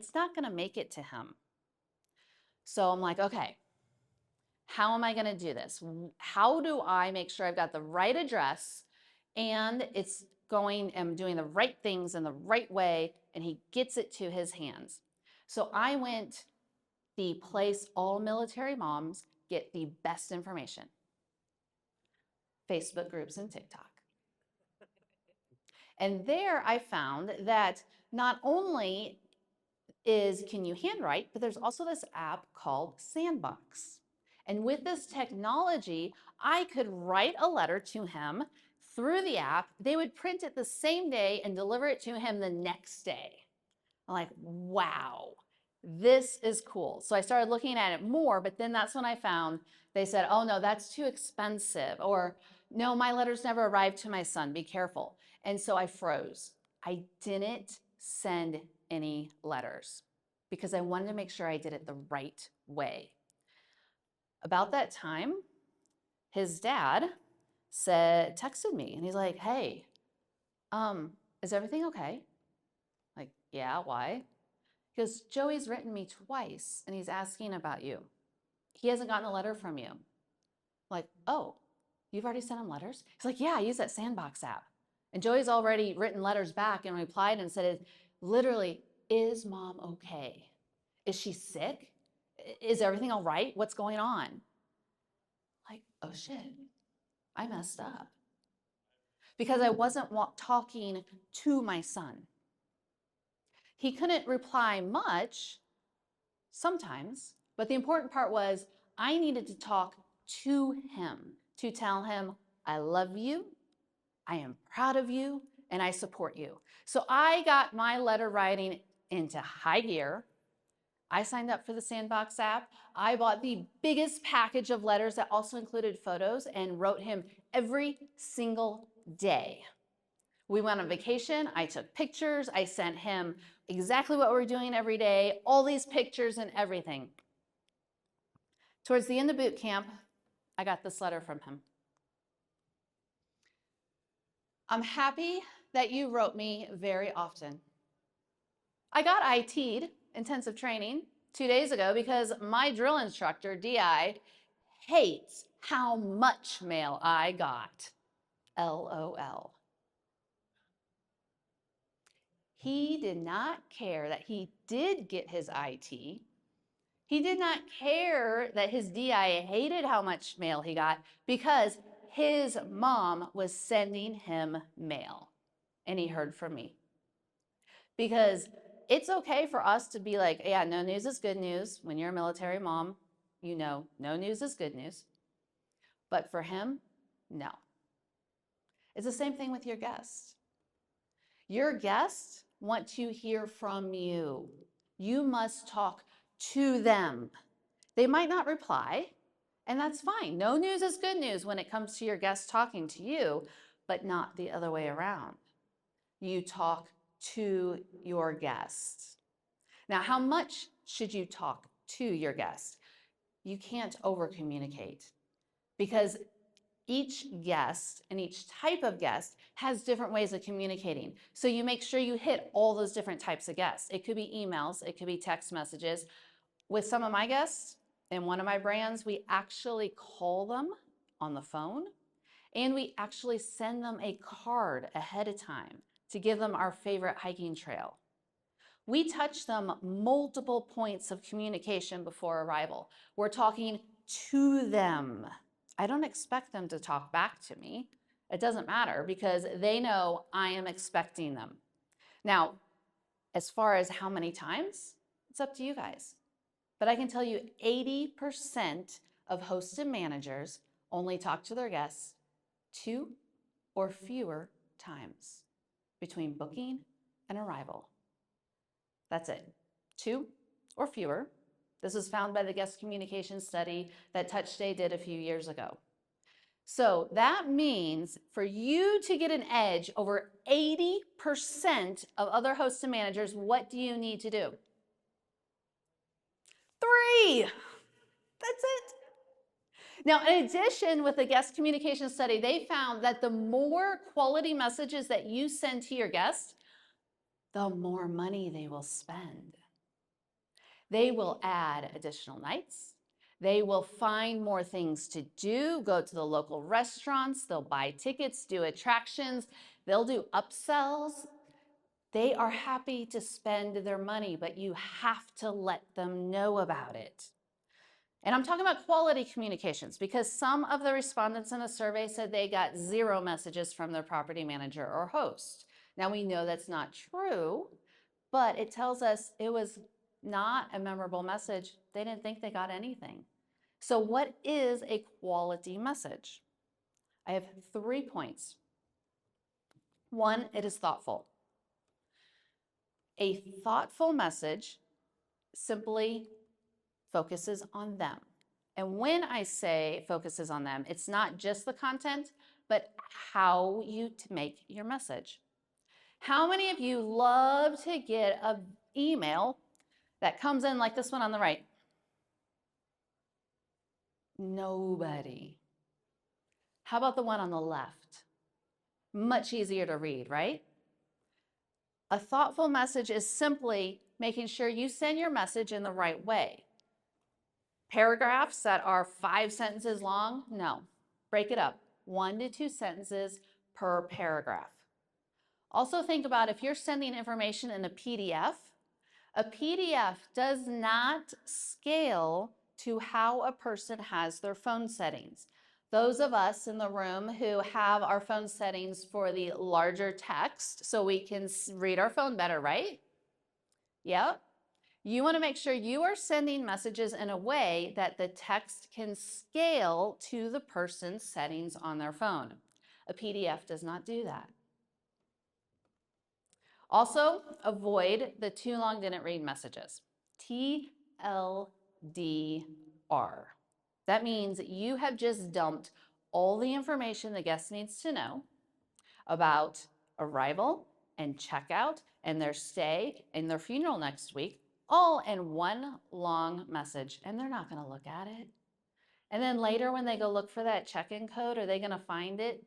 it's not going to make it to him. So I'm like, okay, how am I going to do this? How do I make sure I've got the right address and I'm doing the right things in the right way, and he gets it to his hands? So I went the place all military moms get the best information. Facebook groups and TikTok. And there I found that not only can you handwrite, but there's also this app called Sandbox. And with this technology, I could write a letter to him through the app. They would print it the same day and deliver it to him the next day. I'm like, wow, this is cool. So I started looking at it more, but then that's when I found they said, oh no, that's too expensive, or no, my letters never arrived to my son, be careful. And so I froze. I didn't send any letters because I wanted to make sure I did it the right way. About that time, his dad texted me, and he's like, hey, is everything okay? Like, yeah, why? He goes, Joey's written me twice and he's asking about you. He hasn't gotten a letter from you. I'm like, oh, you've already sent him letters? He's like, yeah, I use that Sandbox app. And Joey's already written letters back and replied and said, literally, is mom okay? Is she sick? Is everything all right? What's going on? Like, oh shit, I messed up. Because I wasn't talking to my son. He couldn't reply much sometimes, but the important part was I needed to talk to him, to tell him, I love you, I am proud of you, and I support you. So I got my letter writing into high gear. I signed up for the Sandbox app. I bought the biggest package of letters that also included photos and wrote him every single day. We went on vacation, I took pictures, I sent him exactly what we're doing every day, all these pictures and everything. Towards the end of boot camp, I got this letter from him. I'm happy that you wrote me very often. I got IT'd, intensive training, 2 days ago because my drill instructor, DI, hates how much mail I got. LOL. He did not care that he did get his IT. He did not care that his DI hated how much mail he got because his mom was sending him mail, and he heard from me. Because it's okay for us to be like, yeah, no news is good news. When you're a military mom, you know, no news is good news. But for him, no. It's the same thing with your guests. Your guests want to hear from you. You must talk to them. They might not reply, and that's fine. No news is good news when it comes to your guests talking to you, but not the other way around. You talk to your guests. Now, how much should you talk to your guest? You can't over-communicate because each guest and each type of guest has different ways of communicating. So you make sure you hit all those different types of guests. It could be emails, it could be text messages. With some of my guests in one of my brands, we actually call them on the phone, and we actually send them a card ahead of time to give them our favorite hiking trail. We touch them multiple points of communication before arrival. We're talking to them. I don't expect them to talk back to me. It doesn't matter because they know I am expecting them. Now, as far as how many times, it's up to you guys. But I can tell you 80% of hosts and managers only talk to their guests 2 or fewer times between booking and arrival. That's it, 2 or fewer. This was found by the guest communication study that TouchStay did a few years ago. So that means for you to get an edge over 80% of other hosts and managers, what do you need to do? 3. That's it. Now, in addition, with the guest communication study, they found that the more quality messages that you send to your guests, the more money they will spend. They will add additional nights. They will find more things to do, go to the local restaurants, they'll buy tickets, do attractions, they'll do upsells. They are happy to spend their money, but you have to let them know about it. And I'm talking about quality communications because some of the respondents in the survey said they got 0 messages from their property manager or host. Now we know that's not true, but it tells us it was not a memorable message. They didn't think they got anything. So what is a quality message? I have 3 points. 1, it is thoughtful. A thoughtful message simply focuses on them. And when I say focuses on them, it's not just the content, but how you make your message. How many of you love to get an email that comes in like this one on the right? Nobody. How about the one on the left? Much easier to read, right? A thoughtful message is simply making sure you send your message in the right way. Paragraphs that are 5 sentences long, no. Break it up, 1 to 2 sentences per paragraph. Also think about if you're sending information in a PDF does not scale to how a person has their phone settings. Those of us in the room who have our phone settings for the larger text so we can read our phone better, right? Yep. You want to make sure you are sending messages in a way that the text can scale to the person's settings on their phone. A PDF does not do that. Also, avoid the too long didn't read messages. TLDR. That means you have just dumped all the information the guest needs to know about arrival and checkout and their stay and their funeral next week, all in one long message, and they're not going to look at it. And then later when they go look for that check-in code, are they going to find it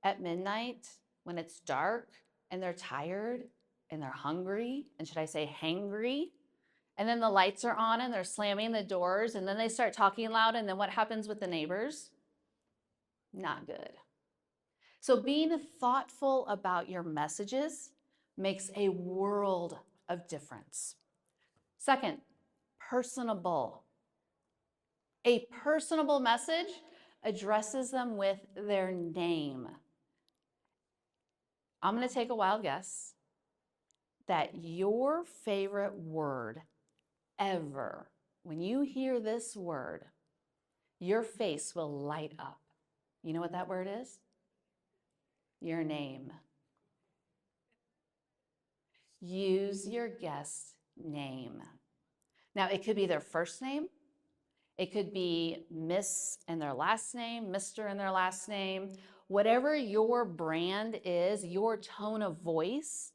at midnight when it's dark and they're tired and they're hungry, and should I say hangry? And then the lights are on and they're slamming the doors and then they start talking loud, and then what happens with the neighbors? Not good. So being thoughtful about your messages makes a world of difference. Second, personable. A personable message addresses them with their name. I'm going to take a wild guess that your favorite word ever, when you hear this word, your face will light up. You know what that word is? Your name. Use your guest's name. Now, it could be their first name. It could be Miss and their last name, Mr. and their last name. Whatever your brand is, your tone of voice,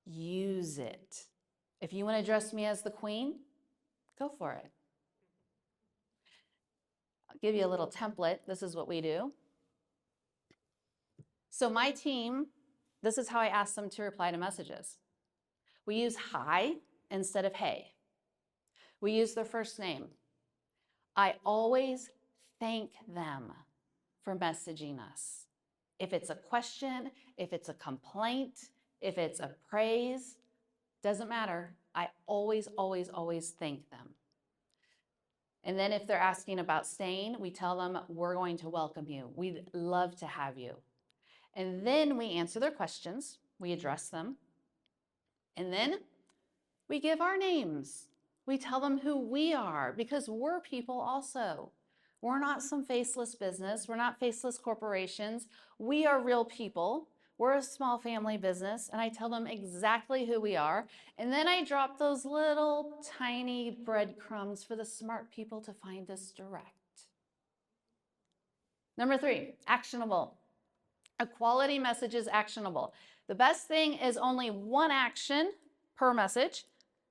use it. If you want to address me as the queen, go for it. I'll give you a little template. This is what we do. So my team, this is how I ask them to reply to messages. We use hi instead of hey. We use their first name. I always thank them for messaging us. If it's a question, if it's a complaint, if it's a praise, doesn't matter. I always, always, always thank them. And then if they're asking about staying, we tell them we're going to welcome you. We'd love to have you. And then we answer their questions, we address them, and then we give our names. We tell them who we are because we're people also. We're not some faceless business. We're not faceless corporations. We are real people. We're a small family business, and I tell them exactly who we are. And then I drop those little tiny breadcrumbs for the smart people to find us direct. Number 3, actionable. A quality message is actionable. The best thing is only one action per message.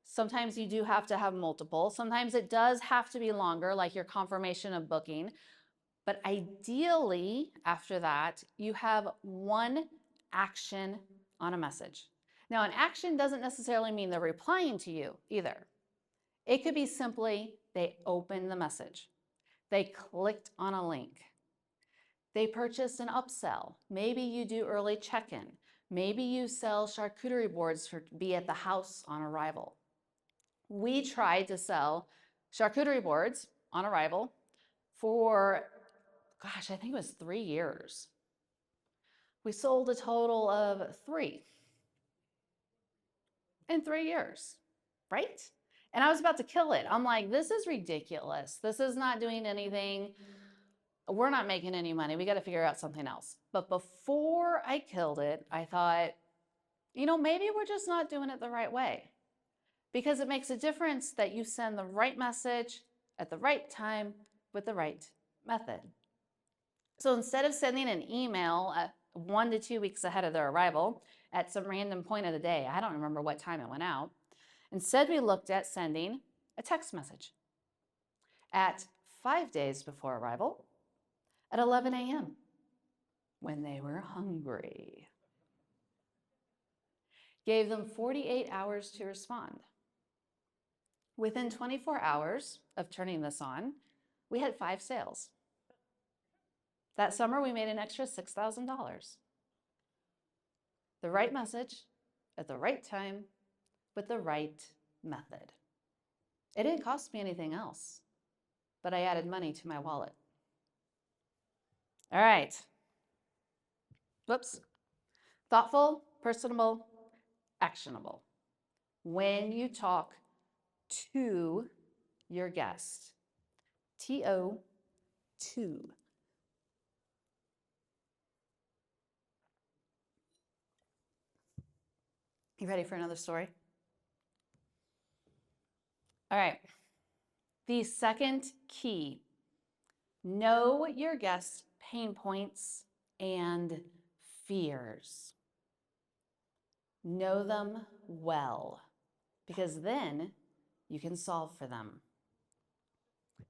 Sometimes you do have to have multiple. Sometimes it does have to be longer, like your confirmation of booking. But ideally, after that, you have one action on a message. Now, an action doesn't necessarily mean they're replying to you either. It could be simply they opened the message. They clicked on a link. They purchased an upsell. Maybe you do early check-in. Maybe you sell charcuterie boards to be at the house on arrival. We tried to sell charcuterie boards on arrival for, gosh, I think it was 3 years. We sold a total of 3 in 3 years, right? And I was about to kill it. I'm like, this is ridiculous. This is not doing anything. We're not making any money. We got to figure out something else. But before I killed it, I thought, you know, maybe we're just not doing it the right way. Because it makes a difference that you send the right message at the right time with the right method. So instead of sending an email 1 to 2 weeks ahead of their arrival at some random point of the day, I don't remember what time it went out, instead we looked at sending a text message at 5 days before arrival at 11 a.m. when they were hungry. Gave them 48 hours to respond. Within 24 hours of turning this on, we had 5 sales. That summer, we made an extra $6,000. The right message at the right time with the right method. It didn't cost me anything else, but I added money to my wallet. All right. Whoops. Thoughtful, personable, actionable. When you talk to your guest. T-O, to. You ready for another story? All right. The second key, know your guest's pain points and fears. Know them well, because then you can solve for them.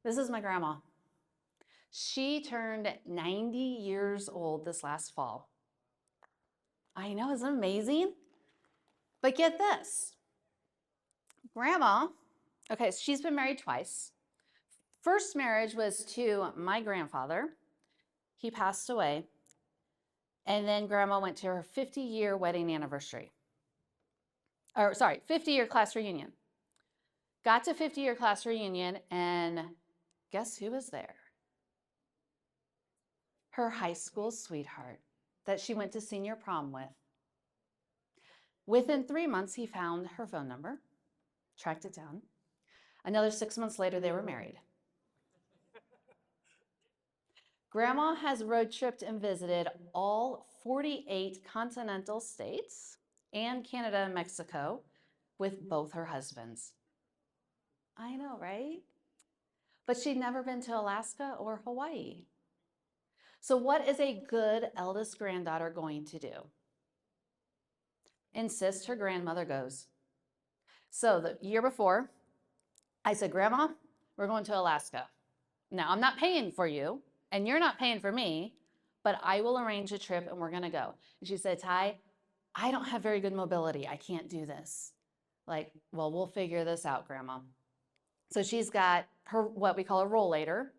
This is my grandma. She turned 90 years old this last fall. I know, isn't it amazing? But get this. Grandma, okay, so she's been married twice. First marriage was to my grandfather. He passed away. And then Grandma went to her 50-year wedding anniversary. 50-year class reunion. Got to 50-year class reunion, and guess who was there? Her high school sweetheart that she went to senior prom with. Within 3 months, he found her phone number, tracked it down. Another 6 months later, they were married. Grandma has road tripped and visited all 48 continental states and Canada and Mexico with both her husbands. I know, right? But she'd never been to Alaska or Hawaii. So what is a good eldest granddaughter going to do? Insist her grandmother goes. So the year before, I said, Grandma, we're going to Alaska. Now, I'm not paying for you, and you're not paying for me, but I will arrange a trip and we're gonna go. And she said, Ty, I don't have very good mobility. I can't do this. Like, well, we'll figure this out, Grandma. So she's got her, what we call a rollator,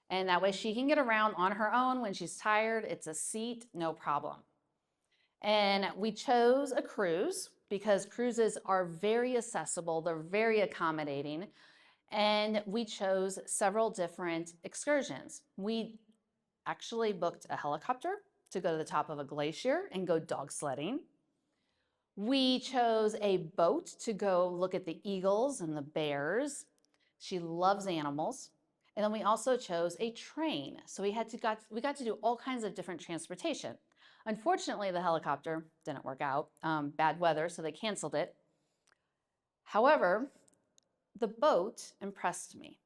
and that way she can get around on her own when she's tired. It's a seat, no problem. And we chose a cruise because cruises are very accessible. They're very accommodating. And we chose several different excursions. We actually booked a helicopter to go to the top of a glacier and go dog sledding. We chose a boat to go look at the eagles and the bears. She loves animals. And then we also chose a train. So we got to do all kinds of different transportation. Unfortunately, the helicopter didn't work out. Bad weather, so they canceled it. However, the boat impressed me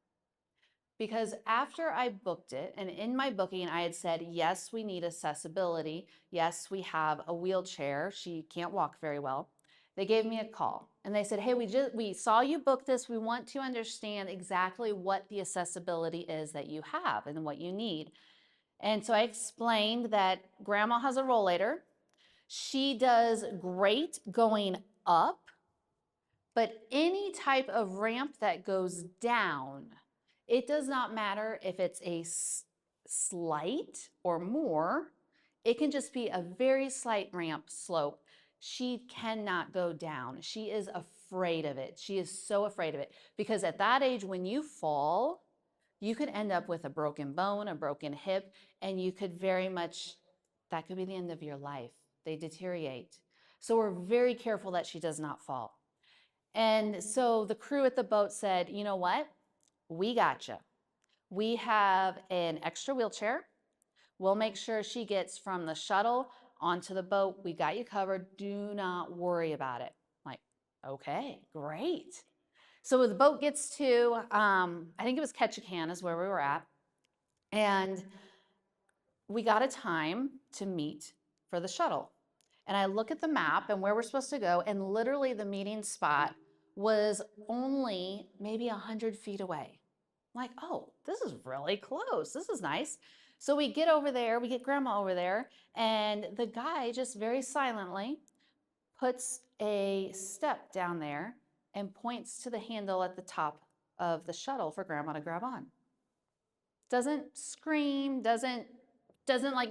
because after I booked it, and in my booking, I had said, yes, we need accessibility. Yes, we have a wheelchair. She can't walk very well. They gave me a call and they said, hey, we saw you book this. We want to understand exactly what the accessibility is that you have and what you need. And so I explained that Grandma has a rollator. She does great going up, But any type of ramp that goes down, it does not matter if it's a slight or more. It can just be a very slight ramp slope. She cannot go down. She is afraid of it. She is so afraid of it because at that age, when you fall, you could end up with a broken bone, a broken hip, and you could very much, that could be the end of your life. They deteriorate. So we're very careful that she does not fall. And so the crew at the boat said, you know what? We gotcha. We have an extra wheelchair. We'll make sure she gets from the shuttle onto the boat. We got you covered. Do not worry about it. I'm like, okay, great. So the boat gets to, I think it was Ketchikan is where we were at. And we got a time to meet for the shuttle. And I look at the map and where we're supposed to go, and literally the meeting spot was only maybe 100 feet away. I'm like, oh, this is really close. This is nice. So we get over there, we get grandma over there, and the guy just very silently puts a step down there and points to the handle at the top of the shuttle for grandma to grab on. Doesn't scream, doesn't like